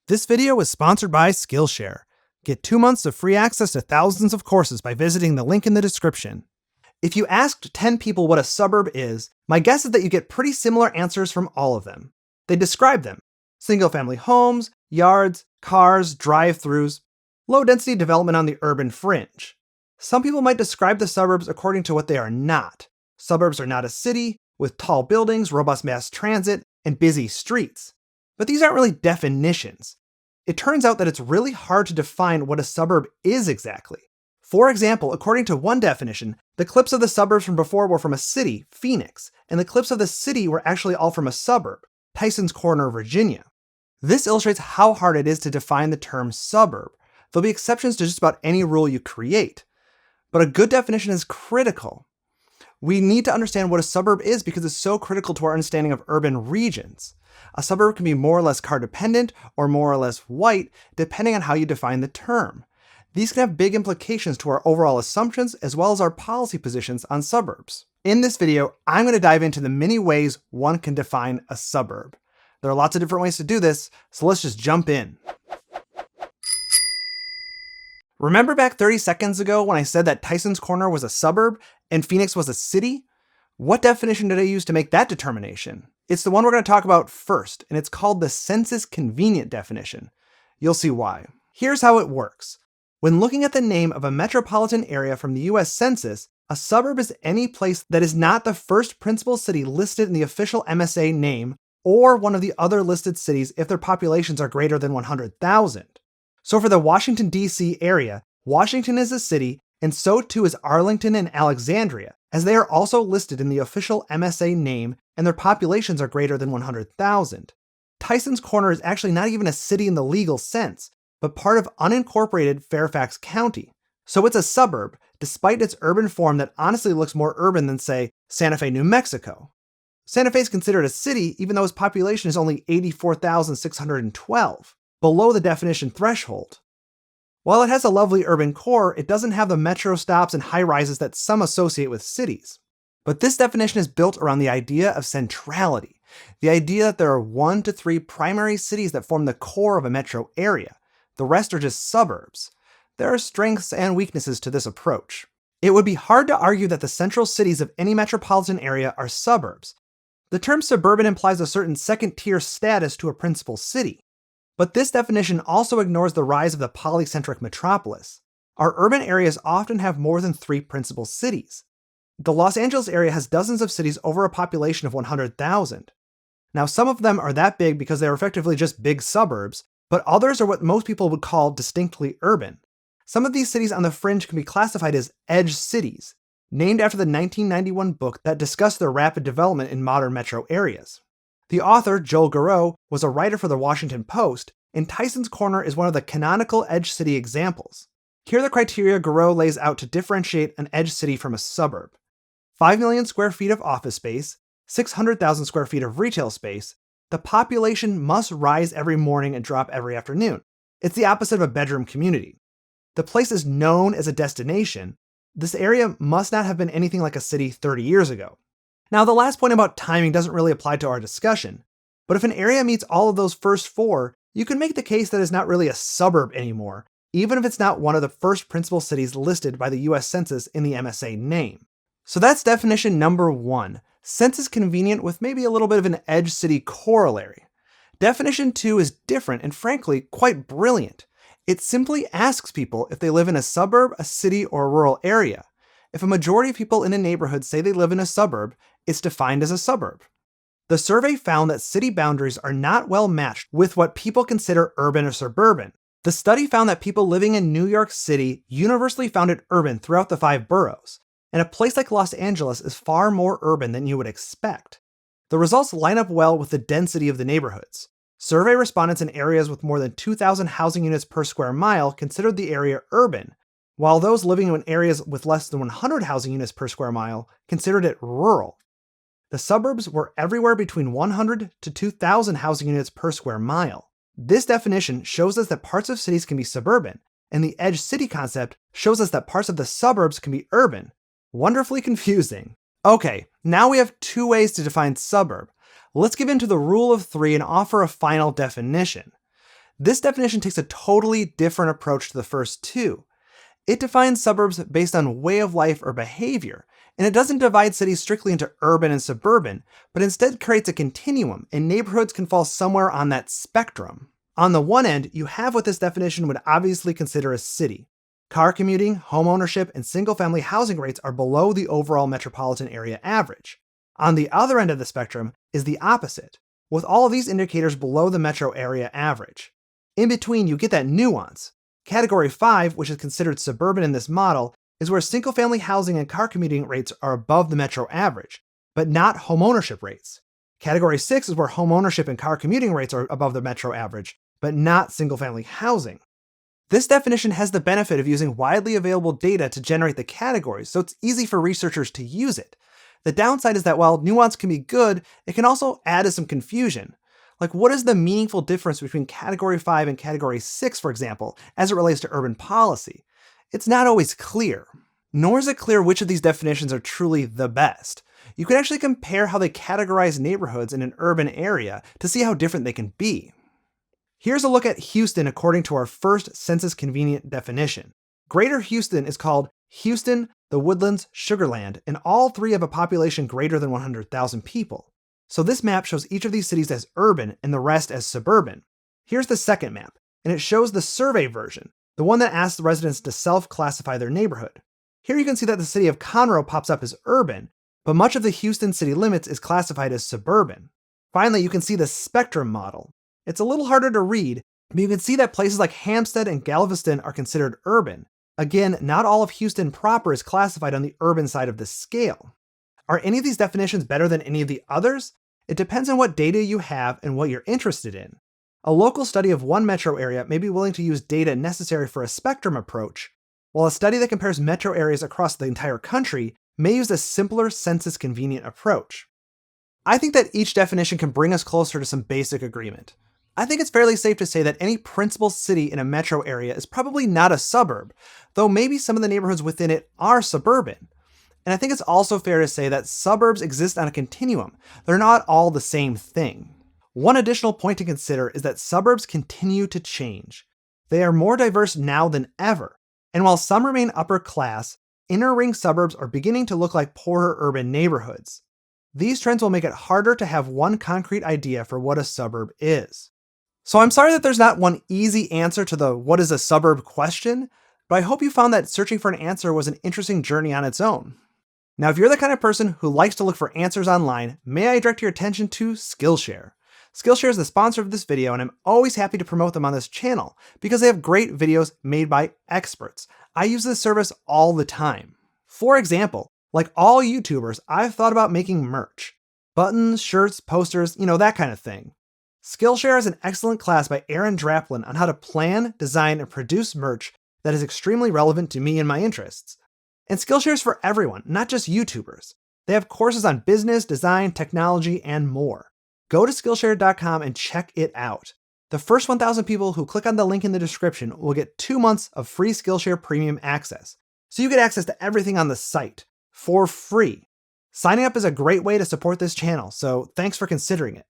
This video is sponsored by Skillshare. Get 2 months of free access to thousands of courses by visiting the link in the description. If you asked 10 people what a suburb is, my guess is that you get pretty similar answers from all of them. They describe them: single-family homes, yards, cars, drive-thrus, low-density development on the urban fringe. Some people might describe the suburbs according to what they are not. Suburbs are not a city with tall buildings, robust mass transit, and busy streets. But these aren't really definitions. It turns out that it's really hard to define what a suburb is exactly. For example, according to one definition, the clips of the suburbs from before were from a city, Phoenix, and the clips of the city were actually all from a suburb, Tysons Corner, Virginia. This illustrates how hard it is to define the term suburb. There'll be exceptions to just about any rule you create. But a good definition is critical. We need to understand what a suburb is because it's so critical to our understanding of urban regions. A suburb can be more or less car dependent or more or less white, depending on how you define the term. These can have big implications to our overall assumptions as well as our policy positions on suburbs. In this video, I'm going to dive into the many ways one can define a suburb. There are lots of different ways to do this, so let's just jump in. Remember back 30 seconds ago when I said that Tysons Corner was a suburb and Phoenix was a city? What definition did I use to make that determination? It's the one we're going to talk about first, and it's called the Census Convenient definition. You'll see why. Here's how it works. When looking at the name of a metropolitan area from the US Census, a suburb is any place that is not the first principal city listed in the official MSA name or one of the other listed cities if their populations are greater than 100,000. So for the Washington, D.C. area, Washington is a city, and so too is Arlington and Alexandria, as they are also listed in the official MSA name and their populations are greater than 100,000. Tysons Corner is actually not even a city in the legal sense, but part of unincorporated Fairfax County. So it's a suburb, despite its urban form that honestly looks more urban than, say, Santa Fe, New Mexico. Santa Fe is considered a city even though its population is only 84,612, below the definition threshold. While it has a lovely urban core, it doesn't have the metro stops and high-rises that some associate with cities. But this definition is built around the idea of centrality, the idea that there are 1 to 3 primary cities that form the core of a metro area. The rest are just suburbs. There are strengths and weaknesses to this approach. It would be hard to argue that the central cities of any metropolitan area are suburbs. The term suburban implies a certain second-tier status to a principal city. But this definition also ignores the rise of the polycentric metropolis. Our urban areas often have more than 3 principal cities. The Los Angeles area has dozens of cities over a population of 100,000. Now, some of them are that big because they are effectively just big suburbs, but others are what most people would call distinctly urban. Some of these cities on the fringe can be classified as edge cities, named after the 1991 book that discussed their rapid development in modern metro areas. The author, Joel Garreau, was a writer for the Washington Post, and Tysons Corner is one of the canonical edge city examples. Here are the criteria Garreau lays out to differentiate an edge city from a suburb: 5 million square feet of office space, 600,000 square feet of retail space. The population must rise every morning and drop every afternoon. It's the opposite of a bedroom community. The place is known as a destination. This area must not have been anything like a city 30 years ago. Now, the last point about timing doesn't really apply to our discussion, but if an area meets all of those first 4, you can make the case that it's not really a suburb anymore, even if it's not one of the first principal cities listed by the US Census in the MSA name. So that's definition number 1, census convenient with maybe a little bit of an edge city corollary. Definition 2 is different and frankly quite brilliant. It simply asks people if they live in a suburb, a city, or a rural area. If a majority of people in a neighborhood say they live in a suburb, it's defined as a suburb. The survey found that city boundaries are not well matched with what people consider urban or suburban. The study found that people living in New York City universally found it urban throughout the 5 boroughs, and a place like Los Angeles is far more urban than you would expect. The results line up well with the density of the neighborhoods. Survey respondents in areas with more than 2,000 housing units per square mile considered the area urban, while those living in areas with less than 100 housing units per square mile considered it rural. The suburbs were everywhere between 100 to 2,000 housing units per square mile. This definition shows us that parts of cities can be suburban, and the edge city concept shows us that parts of the suburbs can be urban. Wonderfully confusing. Okay, now we have 2 ways to define suburb. Let's give in to the rule of 3 and offer a final definition. This definition takes a totally different approach to the first two. It defines suburbs based on way of life or behavior, and it doesn't divide cities strictly into urban and suburban, but instead creates a continuum, and neighborhoods can fall somewhere on that spectrum. On the one end, you have what this definition would obviously consider a city. Car commuting, homeownership, and single-family housing rates are below the overall metropolitan area average. On the other end of the spectrum is the opposite, with all of these indicators below the metro area average. In between, you get that nuance. Category 5, which is considered suburban in this model, is where single-family housing and car commuting rates are above the metro average, but not homeownership rates. Category 6 is where homeownership and car commuting rates are above the metro average, but not single-family housing. This definition has the benefit of using widely available data to generate the categories, so it's easy for researchers to use it. The downside is that while nuance can be good, it can also add to some confusion. Like, what is the meaningful difference between Category 5 and Category 6, for example, as it relates to urban policy? It's not always clear. Nor is it clear which of these definitions are truly the best. You can actually compare how they categorize neighborhoods in an urban area to see how different they can be. Here's a look at Houston according to our first Census Convenient definition. Greater Houston is called Houston, the Woodlands, Sugarland, and all three have a population greater than 100,000 people. So this map shows each of these cities as urban and the rest as suburban. Here's the second map, and it shows the survey version, the one that asks the residents to self-classify their neighborhood. Here you can see that the city of Conroe pops up as urban, but much of the Houston city limits is classified as suburban. Finally, you can see the spectrum model. It's a little harder to read, but you can see that places like Hampstead and Galveston are considered urban. Again, not all of Houston proper is classified on the urban side of the scale. Are any of these definitions better than any of the others? It depends on what data you have and what you're interested in. A local study of one metro area may be willing to use data necessary for a spectrum approach, while a study that compares metro areas across the entire country may use a simpler census convenient approach. I think that each definition can bring us closer to some basic agreement. I think it's fairly safe to say that any principal city in a metro area is probably not a suburb, though maybe some of the neighborhoods within it are suburban. And I think it's also fair to say that suburbs exist on a continuum. They're not all the same thing. One additional point to consider is that suburbs continue to change. They are more diverse now than ever. And while some remain upper class, inner ring suburbs are beginning to look like poorer urban neighborhoods. These trends will make it harder to have one concrete idea for what a suburb is. So I'm sorry that there's not one easy answer to the what is a suburb question, but I hope you found that searching for an answer was an interesting journey on its own. Now, if you're the kind of person who likes to look for answers online, may I direct your attention to Skillshare. Skillshare is the sponsor of this video, and I'm always happy to promote them on this channel because they have great videos made by experts. I use this service all the time. For example, like all YouTubers, I've thought about making merch. Buttons, shirts, posters, that kind of thing. Skillshare is an excellent class by Aaron Draplin on how to plan, design, and produce merch that is extremely relevant to me and my interests. And Skillshare is for everyone, not just YouTubers. They have courses on business, design, technology, and more. Go to Skillshare.com and check it out. The first 1,000 people who click on the link in the description will get 2 months of free Skillshare Premium access. So you get access to everything on the site for free. Signing up is a great way to support this channel, so thanks for considering it.